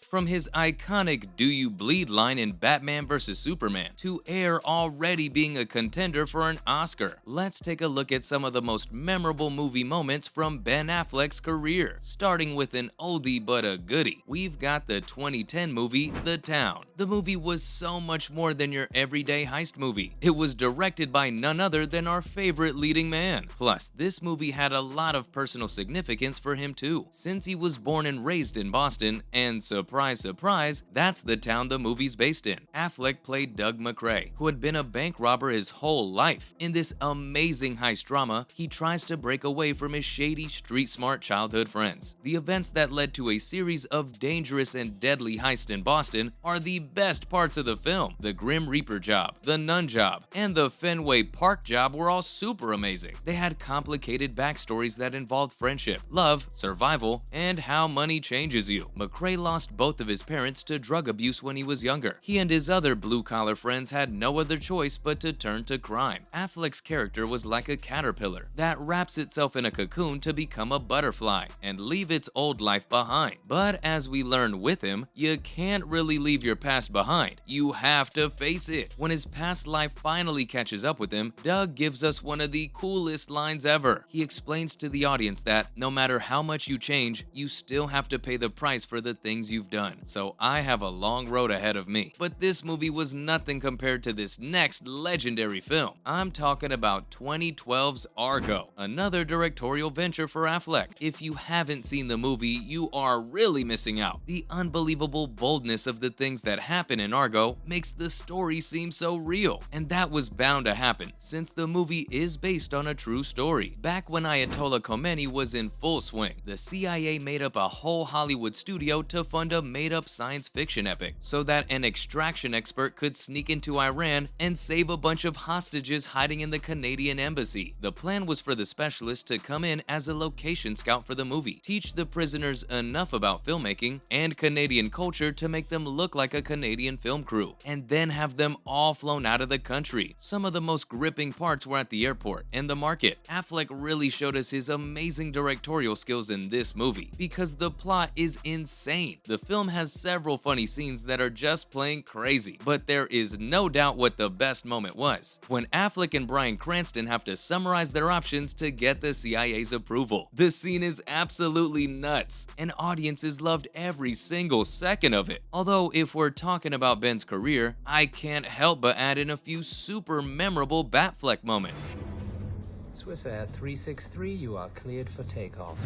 From his iconic "Do you bleed" line in Batman vs. Superman to Air already being a contender for an Oscar, let's take a look at some of the most memorable movie moments from Ben Affleck's career. Starting with an oldie but a goodie, we've got the 2010 movie The Town. The movie was so much more than your everyday heist movie. It was directed by none other than our favorite leading man. Plus, this movie had a lot of personal significance for him too, since he was born and raised in Boston, and surprise, surprise, that's the town the movie's based in. Affleck played Doug McRae, who had been a bank robber his whole life. In this amazing heist drama, he tries to break away from his shady, street-smart childhood friends. The events that led to a series of dangerous and deadly heists in Boston are the best parts of the film. The Grim Reaper job, the Nun job, and the Fenway Park job were all super amazing. They had complicated backstories that involved friendship, love, survival, and how money changes you. McRae lost both of his parents to drug abuse when he was younger. He and his other blue-collar friends had no other choice but to turn to crime. Affleck's character was like a caterpillar that wraps itself in a cocoon to become a butterfly and leave its old life behind. But as we learned with him, you can't really leave your past behind. You have to face it. When his past life finally catches up with him, Doug gives us one of the coolest lines ever. He explains to the audience that no matter how much you change, you still have to pay the price for the things you've done. So I have a long road ahead of me. But this movie was nothing compared to this next legendary film. I'm talking about 2012's Argo, another directorial venture for Affleck. If you haven't seen the movie, you are really missing out. The unbelievable boldness of the things that happen in Argo makes the story seem so real. And that was bound to happen, since the movie is based on a true story. Back when Ayatollah Khomeini was in full swing, the CIA made up a whole Hollywood studio to fund a made-up science fiction epic, so that an extraction expert could sneak into Iran and save a bunch of hostages hiding in the Canadian embassy. The plan was for the specialist to come in as a location scout for the movie, teach the prisoners enough about filmmaking and Canadian culture to make them look like a Canadian film crew, and then have them all flown out of the country. Some of the most gripping parts were at the airport and the market. Affleck really showed us his amazing directorial skills in this movie, because the plot is insane. The film has several funny scenes that are just plain crazy, but there is no doubt what the best moment was: when Affleck and Bryan Cranston have to summarize their options to get the CIA's approval. The scene is absolutely nuts, and audiences loved every single second of it. Although if we're talking about Ben's career, I can't help but add in a few super memorable Batfleck moments. Swiss Air 363, you are cleared for takeoff.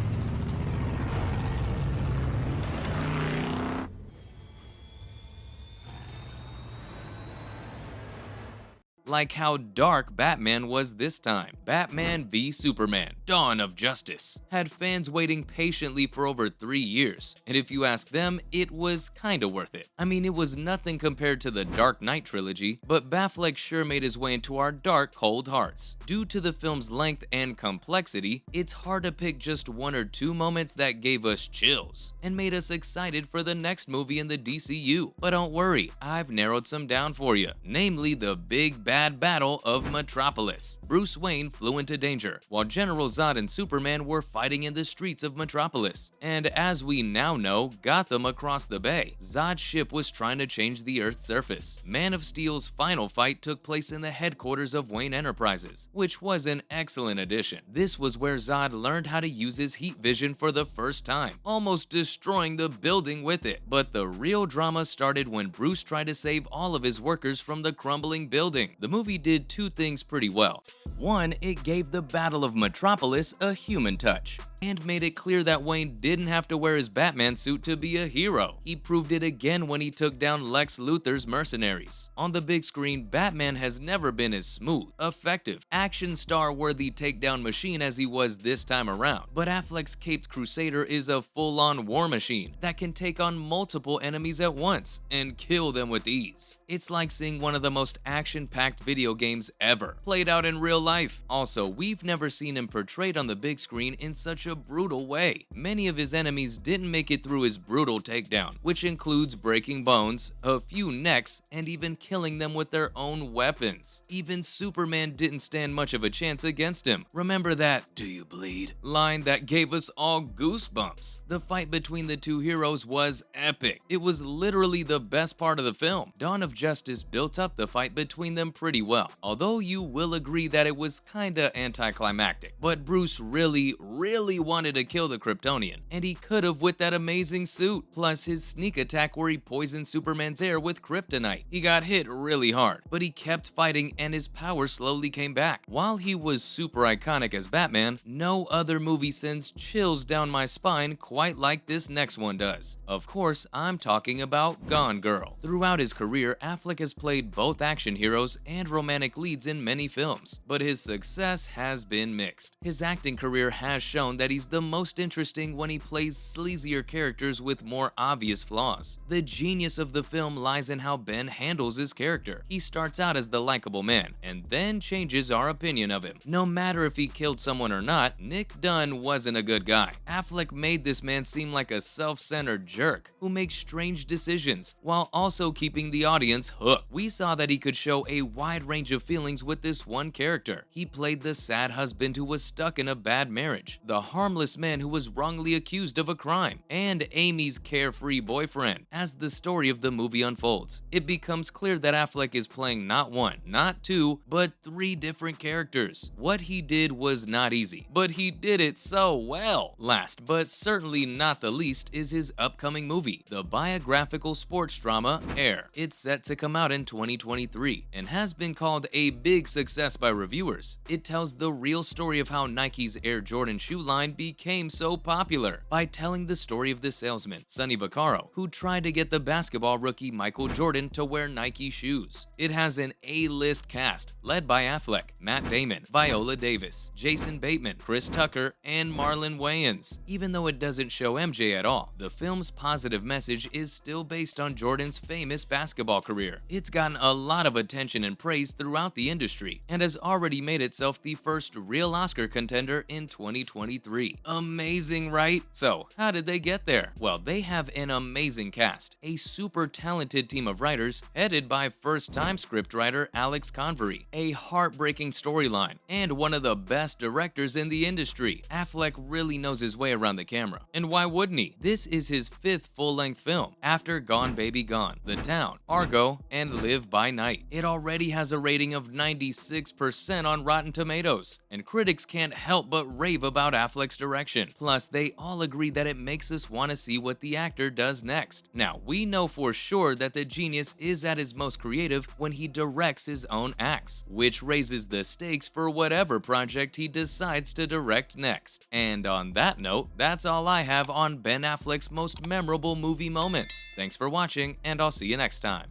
Like how dark Batman was this time. Batman v Superman: Dawn of Justice had fans waiting patiently for over 3 years, and if you ask them, it was kinda worth it. I mean, it was nothing compared to the Dark Knight trilogy, but Batfleck sure made his way into our dark, cold hearts. Due to the film's length and complexity, it's hard to pick just one or two moments that gave us chills and made us excited for the next movie in the DCU. But don't worry, I've narrowed some down for you, namely the big bad battle of Metropolis. Bruce Wayne flew into danger, while General Zod and Superman were fighting in the streets of Metropolis. And as we now know, Gotham across the bay. Zod's ship was trying to change the Earth's surface. Man of Steel's final fight took place in the headquarters of Wayne Enterprises, which was an excellent addition. This was where Zod learned how to use his heat vision for the first time, almost destroying the building with it. But the real drama started when Bruce tried to save all of his workers from the crumbling building. The movie did two things pretty well. One, it gave the Battle of Metropolis a human touch, and made it clear that Wayne didn't have to wear his Batman suit to be a hero. He proved it again when he took down Lex Luthor's mercenaries. On the big screen, Batman has never been as smooth, effective, action star-worthy takedown machine as he was this time around. But Affleck's Caped Crusader is a full-on war machine that can take on multiple enemies at once and kill them with ease. It's like seeing one of the most action-packed action-packed video games ever, played out in real life. Also, we've never seen him portrayed on the big screen in such a brutal way. Many of his enemies didn't make it through his brutal takedown, which includes breaking bones, a few necks, and even killing them with their own weapons. Even Superman didn't stand much of a chance against him. Remember that "do you bleed" line that gave us all goosebumps? The fight between the two heroes was epic. It was literally the best part of the film. Dawn of Justice built up the fight between them pretty well, although you will agree that it was kinda anticlimactic. But Bruce really wanted to kill the Kryptonian, and he could've with that amazing suit, plus his sneak attack where he poisoned Superman's air with kryptonite. He got hit really hard, but he kept fighting and his power slowly came back. While he was super iconic as Batman, no other movie sends chills down my spine quite like this next one does. Of course, I'm talking about Gone Girl. Throughout his career, Affleck has played both action heroes and romantic leads in many films, but his success has been mixed. His acting career has shown that he's the most interesting when he plays sleazier characters with more obvious flaws. The genius of the film lies in how Ben handles his character. He starts out as the likable man, and then changes our opinion of him. No matter if he killed someone or not, Nick Dunn wasn't a good guy. Affleck made this man seem like a self-centered jerk who makes strange decisions, while also keeping the audience hooked. We saw that he could show a wide range of feelings with this one character. He played the sad husband who was stuck in a bad marriage, the harmless man who was wrongly accused of a crime, and Amy's carefree boyfriend. As the story of the movie unfolds, it becomes clear that Affleck is playing not one, not two, but three different characters. What he did was not easy, but he did it so well. Last, but certainly not the least, is his upcoming movie, the biographical sports drama Air. It's set to come out in 2023 and has been called a big success by reviewers. It tells the real story of how Nike's Air Jordan shoe line became so popular by telling the story of the salesman, Sonny Vaccaro, who tried to get the basketball rookie Michael Jordan to wear Nike shoes. It has an A-list cast led by Affleck, Matt Damon, Viola Davis, Jason Bateman, Chris Tucker, and Marlon Wayans. Even though it doesn't show MJ at all, the film's positive message is still based on Jordan's famous basketball career. It's gotten a lot of attention and praise throughout the industry and has already made itself the first real Oscar contender in 2023. Amazing, right? So, how did they get there? Well, they have an amazing cast, a super talented team of writers headed by first-time scriptwriter Alex Convery, a heartbreaking storyline, and one of the best directors in the industry. Affleck really knows his way around the camera, and why wouldn't he? This is his fifth full-length film, after Gone Baby Gone, The Town, Argo, and Live by Night. It already has a rating of 96% on Rotten Tomatoes, and critics can't help but rave about Affleck's direction. Plus, they all agree that it makes us want to see what the actor does next. Now, we know for sure that the genius is at his most creative when he directs his own acts, which raises the stakes for whatever project he decides to direct next. And on that note, that's all I have on Ben Affleck's most memorable movie moments. Thanks for watching, and I'll see you next time.